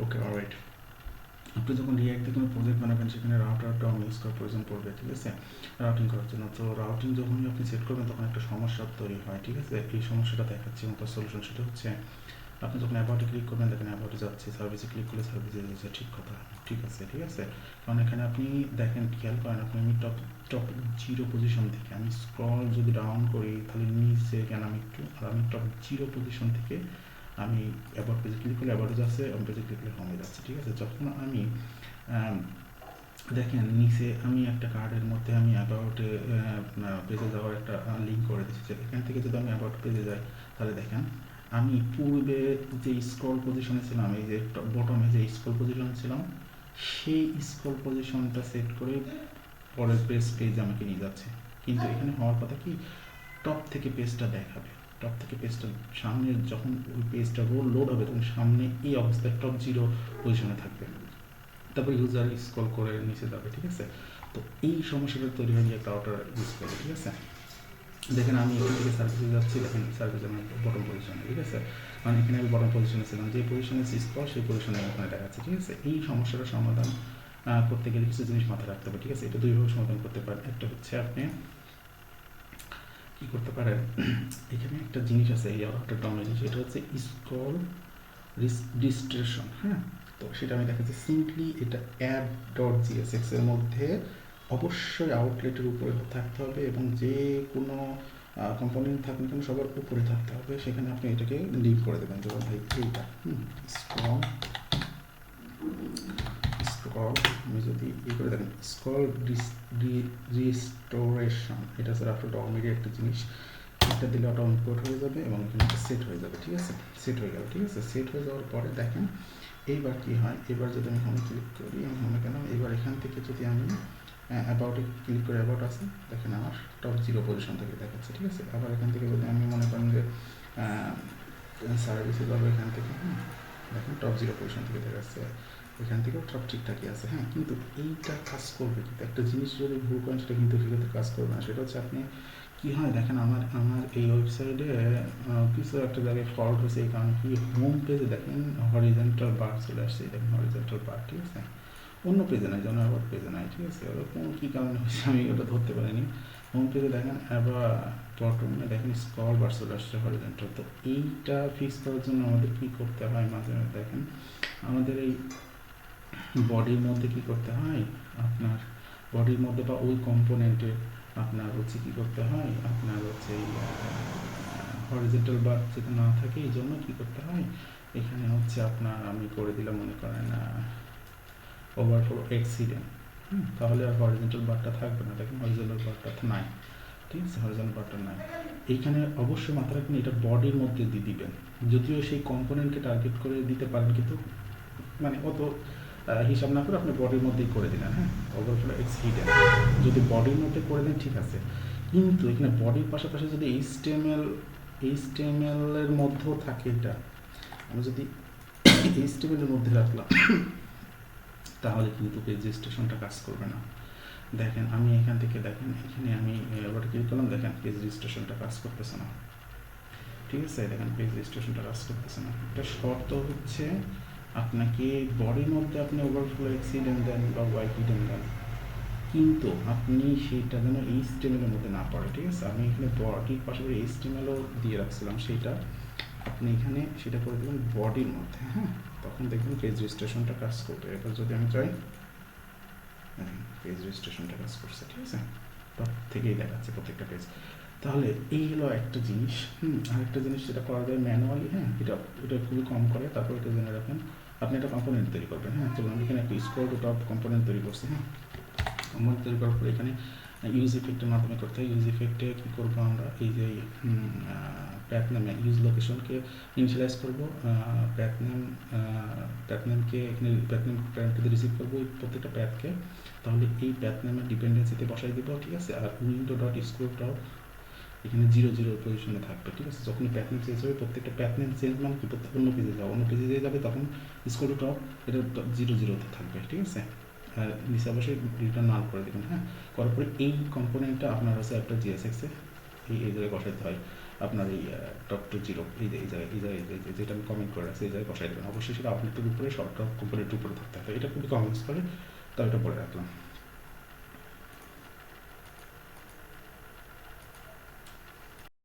ওকে, alright. আপনি যখন রিয়াক্টে কোনো প্রজেক্ট বানাবেন সেখানে রাউটার ডম ইউজ করার প্রয়োজন পড়বে, ঠিক আছে, রাউটিং করার জন্য। তো রাউটিং যখনই আপনি সেট করবেন তখন একটা সমস্যা তৈরি হয়, ঠিক আছে। এই সমস্যাটা দেখাচ্ছি এবং তার সলিউশন সেটা হচ্ছে আপনি যখন অ্যাবাউটে ক্লিক করবেন দেখেন অ্যাবাউটে যাচ্ছে, সার্ভিসে ক্লিক করলে সার্ভিসে যাচ্ছে, ঠিক কথা, ঠিক আছে, ঠিক আছে। কারণ এখানে আপনি দেখেন, খেয়াল করেন, আপনি আমি টপ টপ জিরো পজিশন থেকে আমি স্ক্রল যদি ডাউন করি তাহলে নিচে কেন আমি একটু, আর আমি টপ জিরো পজিশন থেকে আমি অ্যাবাউট পেজে ক্লিক করলে অ্যাবাউটে যাচ্ছে, হোম পেজে ক্লিক করলে হোমে যাচ্ছে, ঠিক আছে। যখন আমি দেখেন নিচে আমি একটা কার্ডের মধ্যে আমি অ্যাবাউটে পেজে যাওয়ার একটা লিঙ্ক করে দিচ্ছি, এখান থেকে যদি আমি অ্যাবাউট পেজে যাই তাহলে দেখেন আমি পূর্বে যে স্ক্রল পজিশনে ছিলাম, এই যে বটমে যে স্ক্রল পজিশনে ছিলাম সেই স্ক্রল পজিশনটা সেট করে পরের পেজ আমাকে নিয়ে যাচ্ছে। কিন্তু এখানে হওয়ার কথা কি, টপ থেকে পেজটা দেখাবে, টপ থেকে পেজটা সামনে যখন ওই পেজটা লোড হবে তখন সামনে এই অবস্থায় টপ জিরো পজিশনে থাকবে, তারপর ইউজার স্ক্রল করে নিচে যাবে, ঠিক আছে। তো এই সমস্যাটা তৈরি হয়ে গিয়ে রাউটার ইউজ করে, ঠিক আছে। দেখেন আমি এখান থেকে সার্ভিসে যাচ্ছি, দেখেন সার্ভিস আমি বটম পজিশনে, ঠিক আছে, মানে এখানে আমি বটম পজিশনে ছিলাম, যে পজিশনে স্ক্রল সেই পজিশনে ওখানে দেখাচ্ছে, ঠিক আছে। এই সমস্যাটার সমাধান করতে গেলে কিছু জিনিস মাথায় রাখতে হবে, ঠিক আছে। এটা দুইভাবে সমাধান করতে পারেন। একটা হচ্ছে আপনি কি করতে পারেন, এখানে একটা জিনিস আছে এই রাউটার ডাউন জিনিস, এটা হচ্ছে স্ক্রল ডিস্ট্রেশন, হ্যাঁ। তো সেটা আমি দেখাচ্ছি সিম্পলি, এটা অ্যাড ডট জিএসএক্স এর মধ্যে অবশ্যই আউটলেটের উপরে থাকতে হবে এবং যে কোনো কম্পোনেন্ট থাক না কেন সবার উপরে থাকতে হবে, সেখানে আপনি এটাকে লিভ করে দেবেন, যেমন ভাই এইটা স্ক্রল স্ক্রল আমি যদি করে দেখেন স্ক্রল রিস্টোরেশন, এটা স্যার আপনার ডমিডি একটা জিনিস, এটা দিলে ওটা ইম্পোর্ট হয়ে যাবে এবং এখানে সেট হয়ে যাবে, ঠিক আছে। সেট হয়ে গেল, ঠিক আছে। সেট হয়ে যাওয়ার পরে দেখেন এইবার কি হয়, এবার যদি আমি হোমে ক্লিক করি, আমি হোমে গেলাম, এবার এখান থেকে যদি আমি অ্যাবাউটে ক্লিক করে অ্যাবাউট আছে, দেখেন আমার টপ জিরো পজিশন থেকে দেখাচ্ছে, ঠিক আছে। আবার এখান থেকে যদি আমি মনে করেন যে সার্ভিসে যাবো, এখান থেকে দেখেন টপ জিরো পজিশন থেকে দেখাচ্ছে, এখান থেকেও সব ঠিকঠাকই আছে, হ্যাঁ। কিন্তু এইটা কাজ করবে, কিন্তু একটা জিনিস যদি ভুল করেন সেটা কিন্তু সেক্ষেত্রে কাজ করবে না। সেটা হচ্ছে আপনি কি হয় দেখেন, আমার আমার এই ওয়েবসাইটে কিছু একটা জায়গায় ফল্ট হয়েছে, এই কারণে কি হোম পেজে দেখেন হরিজেন্টাল বার চলে আসছে, দেখেন হরিজেন্টাল বার, ঠিক আছে। অন্য পেজে নাই, যেন অ্যাবাউট পেজে নাই, ঠিক আছে। ওরকম কী কারণে হচ্ছে আমি ওটা ধরতে পারিনি। হোম পেজে দেখেন আবার বটমে দেখেন স্ক্রল বার চলে আসছে হরিজেন্টাল। তো এইটা ফিক্স করার জন্য আমাদের কী করতে হয়, মাঝে মাঝে দেখেন আমাদের এই বডির মধ্যে কী করতে হয়, আপনার বডির মধ্যে বা ওই কম্পোনেন্টে আপনার হচ্ছে কী করতে হয়, আপনার হচ্ছে এই হরিজেন্টাল বার যাতে না থাকে এই জন্য কী করতে হয়, এখানে হচ্ছে আপনার আমি করে দিলাম মনে করেন ওভারফ্লো এক্সিডেন্ট, তাহলে আর হরিজেন্টাল বারটা থাকবে না, দেখুন হরিজেন্টাল বারটা নাই, ঠিক আছে, হরিজেন্টাল বারটা নাই। এইখানে অবশ্যই মাথায় রাখবেন এটা বডির মধ্যে দিয়ে দিবেন, যদিও সেই কম্পোনেন্টকে টার্গেট করে দিতে পারেন, কিন্তু মানে অত হিসাব না করে আপনি বডির মধ্যেই করে দিলেন, হ্যাঁ, ওভারফ্লো এক্সিডেন্ট যদি বডির মধ্যে করে দেন ঠিক আছে। কিন্তু এখানে বডির পাশাপাশি যদি এইচটিএমএল এর মধ্যেও থাকে, এটা আমি যদি এইচটিএমএল এর মধ্যে রাখলাম তাহলে কিন্তু পেজ রেজিস্ট্রেশনটা কাজ করবে না। দেখেন আমি এখান থেকে দেখেন এখানে আমি এবার ক্লিক করলাম, দেখেন পেজ রেজিস্ট্রেশনটা কাজ করতেছে না, ঠিক আছে। দেখেন পেজ রেজিস্ট্রেশনটা কাজ করতেছে না। একটা শর্ত হচ্ছে আপনাকে বডির মধ্যে আপনি ওভারফ্লো এক্সিডেন্ট দেন বা ওয়াইপিডেন্ট দেন, কিন্তু আপনি সেটা যেন এইচটিএমএল এর মধ্যে না পড়ে, ঠিক আছে। আমি এখানে বডির পাশাপাশি এইচটিএমএলও দিয়ে রাখছিলাম, সেইটা আপনি এখানে সেটা করে দেবেন বডির মধ্যে, হ্যাঁ, তখন দেখবেন পেজ রেজিস্ট্রেশনটা কাজ করবে। এবার যদি আমি চাই পেজ রেজিস্ট্রেশনটা কাজ করছে, ঠিক আছে, টপ থেকেই দেখাচ্ছে প্রত্যেকটা পেজ। তাহলে এই হলো একটা জিনিস। আরেকটা জিনিস যেটা করা যায় ম্যানুয়ালি, হ্যাঁ, এটা এটা খুবই কম করে, তারপর এটা জেনে রাখেন আপনি একটা কম্পোনেন্ট তৈরি করবেন, হ্যাঁ। চলুন আমি এখানে একটা স্ক্রল টু টপ কম্পোনেন্ট তৈরি করছি, হ্যাঁ। কম্পোনেন্ট তৈরি করার পরে এখানে ইউজ ইফেক্টের মাধ্যমে করতে হয়। ইউজ ইফেক্টে কী করবো আমরা, এই যে প্যাথ নামে ইউজ লোকেশনকে ইনিশিয়ালাইজ করবো, প্যাথ নেমকে এখানে প্যাথ নেম প্যারেন্টকে রিসিভ করবো প্রত্যেকটা প্যাথকে, তাহলে এই প্যাথ নেমের ডিপেন্ডেন্সিতে বসাই দেবো, ঠিক আছে। আর উইন্ডো ডট স্ক্রল ডট এখানে 0 0 পজিশনে থাকবে, ঠিক আছে। যখনই প্যাথ নেম চেঞ্জ হবে প্রত্যেকটা প্যাথ নেম চেঞ্জ মানে কি, অন্য পেজে যাবে, অন্য পেজে যে যাবে তখন স্ক্রল টু টপ এটা 0 0 থাকবে, ঠিক আছে। আর নিচে অবশ্যই রিটার্ন নাল করে দেবেন, হ্যাঁ। করার পরে এই কম্পোনেন্টটা আপনার হচ্ছে একটা জিএসএক্সে এই জায়গায় বসাতে হয়। আপনার এই টপ টু জিরো এই জায়গায় যেটা আমি কমেন্ট করে রাখছি এই জায়গায় বসাই দেবেন। অবশ্যই সেটা আপনার উপরে সব কোম্পানির উপরে থাকতে হবে। এটা খুবই কমেন্টস করে, তো এটা বলে রাখলাম।